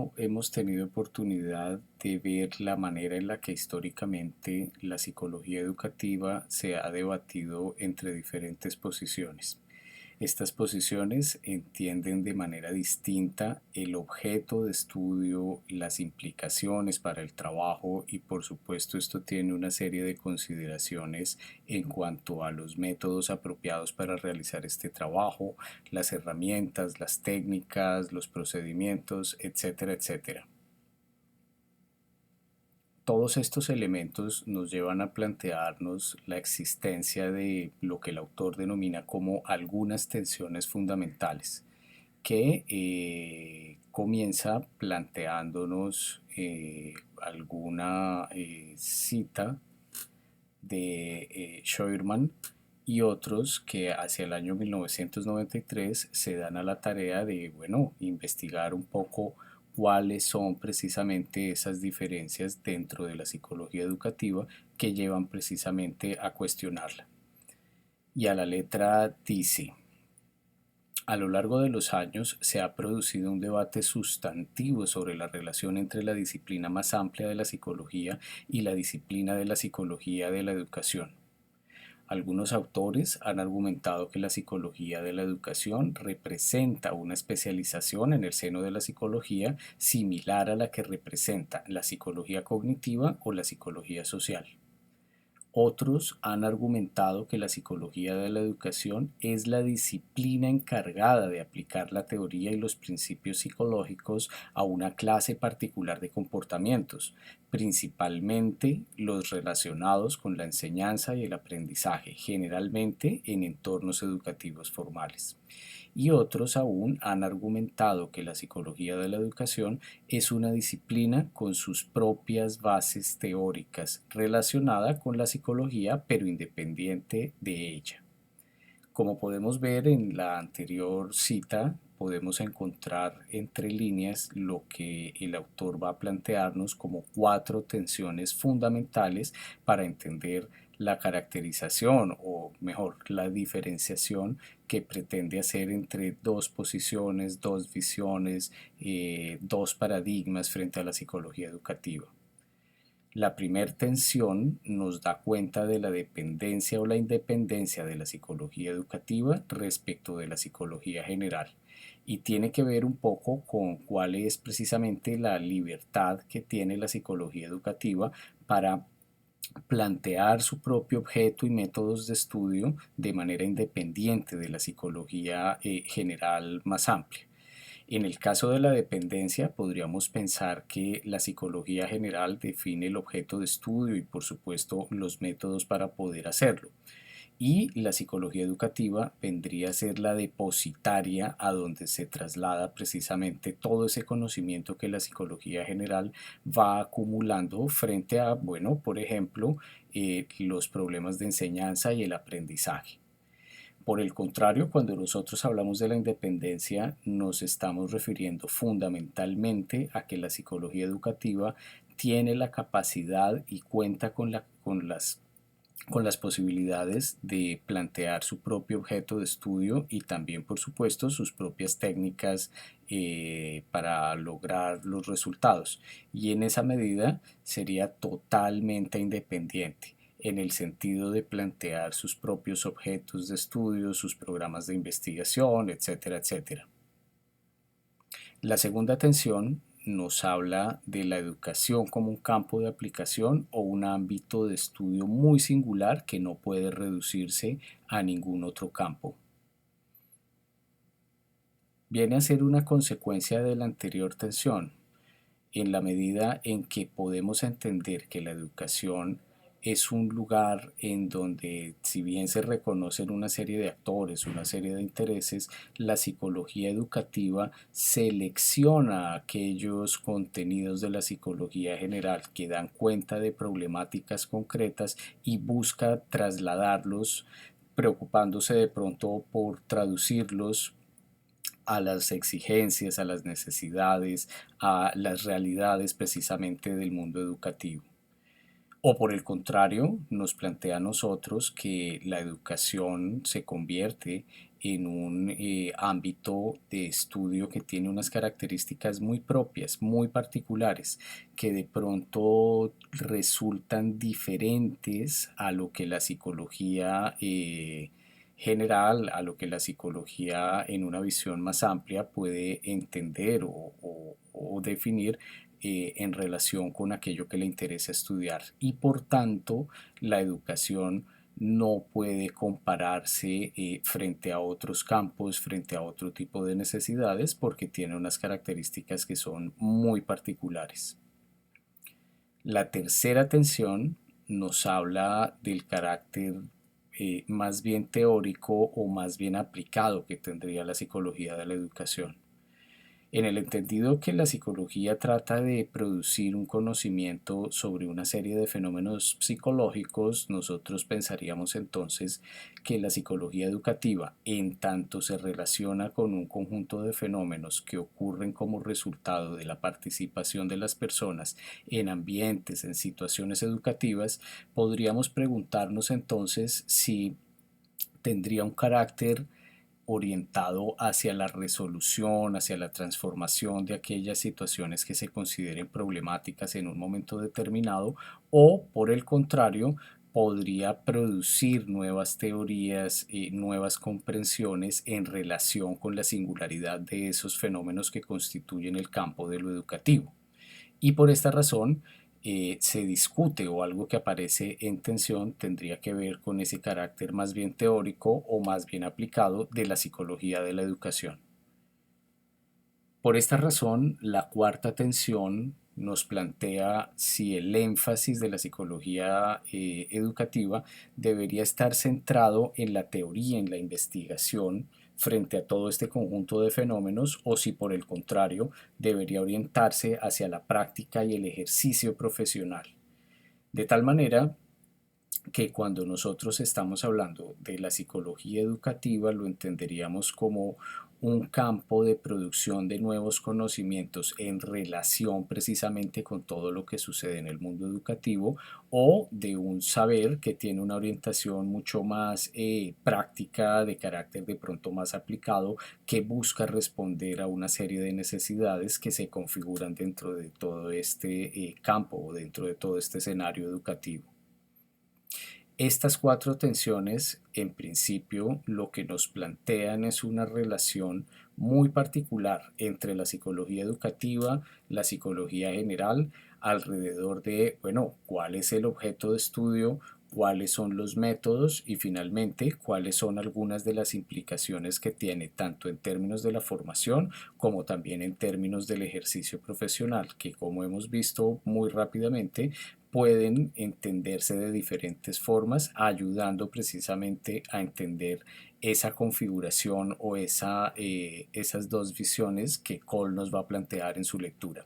no hemos tenido oportunidad de ver la manera en la que históricamente la psicología educativa se ha debatido entre diferentes posiciones. Estas posiciones entienden de manera distinta el objeto de estudio, las implicaciones para el trabajo y por supuesto esto tiene una serie de consideraciones en cuanto a los métodos apropiados para realizar este trabajo, las herramientas, las técnicas, los procedimientos, etcétera, etcétera. Todos estos elementos nos llevan a plantearnos la existencia de lo que el autor denomina como algunas tensiones fundamentales, que comienza planteándonos alguna cita de Scheuermann y otros que hacia el año 1993 se dan a la tarea de, bueno, investigar un poco cuáles son precisamente esas diferencias dentro de la psicología educativa que llevan precisamente a cuestionarla. Y a la letra dice: a lo largo de los años se ha producido un debate sustantivo sobre la relación entre la disciplina más amplia de la psicología y la disciplina de la psicología de la educación. Algunos autores han argumentado que la psicología de la educación representa una especialización en el seno de la psicología similar a la que representa la psicología cognitiva o la psicología social. Otros han argumentado que la psicología de la educación es la disciplina encargada de aplicar la teoría y los principios psicológicos a una clase particular de comportamientos, principalmente los relacionados con la enseñanza y el aprendizaje, generalmente en entornos educativos formales. Y otros aún han argumentado que la psicología de la educación es una disciplina con sus propias bases teóricas, relacionada con la psicología pero independiente de ella. Como podemos ver en la anterior cita, podemos encontrar entre líneas lo que el autor va a plantearnos como cuatro tensiones fundamentales para entender la caracterización o mejor la diferenciación que pretende hacer entre dos posiciones, dos visiones, dos paradigmas frente a la psicología educativa. La primer tensión nos da cuenta de la dependencia o la independencia de la psicología educativa respecto de la psicología general y tiene que ver un poco con cuál es precisamente la libertad que tiene la psicología educativa para plantear su propio objeto y métodos de estudio de manera independiente de la psicología general más amplia. En el caso de la dependencia, podríamos pensar que la psicología general define el objeto de estudio y, por supuesto, los métodos para poder hacerlo. Y la psicología educativa vendría a ser la depositaria a donde se traslada precisamente todo ese conocimiento que la psicología general va acumulando frente a, bueno, por ejemplo, los problemas de enseñanza y el aprendizaje. Por el contrario, cuando nosotros hablamos de la independencia, nos estamos refiriendo fundamentalmente a que la psicología educativa tiene la capacidad y cuenta con las posibilidades de plantear su propio objeto de estudio y también, por supuesto, sus propias técnicas para lograr los resultados. Y en esa medida sería totalmente independiente en el sentido de plantear sus propios objetos de estudio, sus programas de investigación, etcétera, etcétera. La segunda tensión nos habla de la educación como un campo de aplicación o un ámbito de estudio muy singular que no puede reducirse a ningún otro campo. Viene a ser una consecuencia de la anterior tensión, en la medida en que podemos entender que la educación es un lugar en donde, si bien se reconocen una serie de actores, una serie de intereses, la psicología educativa selecciona aquellos contenidos de la psicología general que dan cuenta de problemáticas concretas y busca trasladarlos, preocupándose de pronto por traducirlos a las exigencias, a las necesidades, a las realidades precisamente del mundo educativo. O por el contrario, nos plantea a nosotros que la educación se convierte en un ámbito de estudio que tiene unas características muy propias, muy particulares, que de pronto resultan diferentes a lo que la psicología general, a lo que la psicología en una visión más amplia puede entender o definir en relación con aquello que le interesa estudiar. Y por tanto, la educación no puede compararse frente a otros campos, frente a otro tipo de necesidades, porque tiene unas características que son muy particulares. La tercera tensión nos habla del carácter más bien teórico o más bien aplicado que tendría la psicología de la educación, en el entendido que la psicología trata de producir un conocimiento sobre una serie de fenómenos psicológicos. Nosotros pensaríamos entonces que la psicología educativa, en tanto se relaciona con un conjunto de fenómenos que ocurren como resultado de la participación de las personas en ambientes, en situaciones educativas, podríamos preguntarnos entonces si tendría un carácter orientado hacia la resolución, hacia la transformación de aquellas situaciones que se consideren problemáticas en un momento determinado, o por el contrario, podría producir nuevas teorías y nuevas comprensiones en relación con la singularidad de esos fenómenos que constituyen el campo de lo educativo. Y por esta razón se discute, o algo que aparece en tensión tendría que ver con ese carácter más bien teórico o más bien aplicado de la psicología de la educación. Por esta razón, la cuarta tensión nos plantea si el énfasis de la psicología educativa debería estar centrado en la teoría, en la investigación, frente a todo este conjunto de fenómenos, o si por el contrario debería orientarse hacia la práctica y el ejercicio profesional. De tal manera que cuando nosotros estamos hablando de la psicología educativa lo entenderíamos como un campo de producción de nuevos conocimientos en relación precisamente con todo lo que sucede en el mundo educativo, o de un saber que tiene una orientación mucho más práctica, de carácter de pronto más aplicado, que busca responder a una serie de necesidades que se configuran dentro de todo este campo, o dentro de todo este escenario educativo. Estas cuatro tensiones, en principio, lo que nos plantean es una relación muy particular entre la psicología educativa, la psicología general, alrededor de, bueno, cuál es el objeto de estudio, cuáles son los métodos y finalmente cuáles son algunas de las implicaciones que tiene tanto en términos de la formación como también en términos del ejercicio profesional, que como hemos visto muy rápidamente pueden entenderse de diferentes formas, ayudando precisamente a entender esa configuración o esas dos visiones que Cole nos va a plantear en su lectura.